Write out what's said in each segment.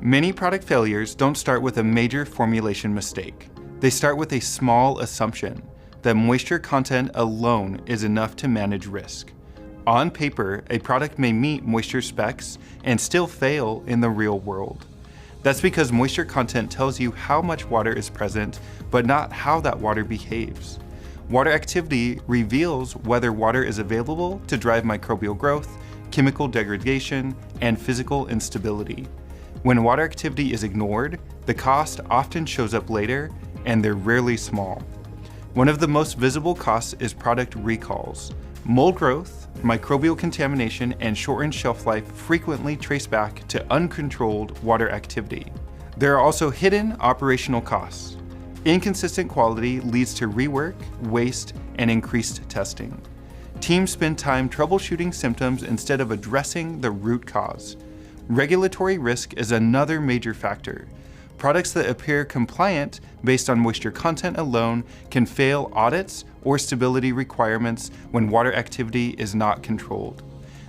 Many product failures don't start with a major formulation mistake. They start with a small assumption that moisture content alone is enough to manage risk. On paper, a product may meet moisture specs and still fail in the real world. That's because moisture content tells you how much water is present, but not how that water behaves. Water activity reveals whether water is available to drive microbial growth, chemical degradation, and physical instability. When water activity is ignored, the cost often shows up later, and they're rarely small. One of the most visible costs is product recalls. Mold growth, microbial contamination, and shortened shelf life frequently trace back to uncontrolled water activity. There are also hidden operational costs. Inconsistent quality leads to rework, waste, and increased testing. Teams spend time troubleshooting symptoms instead of addressing the root cause. Regulatory risk is another major factor. Products that appear compliant based on moisture content alone can fail audits or stability requirements when water activity is not controlled.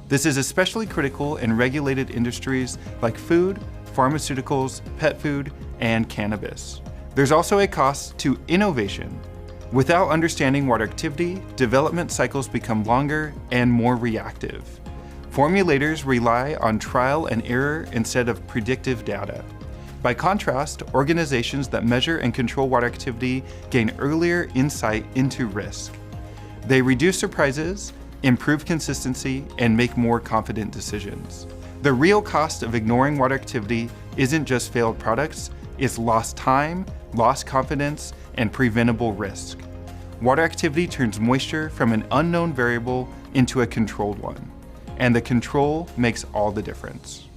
This is especially critical in regulated industries like food, pharmaceuticals, pet food, and cannabis. There's also a cost to innovation. Without understanding water activity, development cycles become longer and more reactive. Formulators rely on trial and error instead of predictive data. By contrast, organizations that measure and control water activity gain earlier insight into risk. They reduce surprises, improve consistency, and make more confident decisions. The real cost of ignoring water activity isn't just failed products, it's lost time, lost confidence, and preventable risk. Water activity turns moisture from an unknown variable into a controlled one, and the control makes all the difference.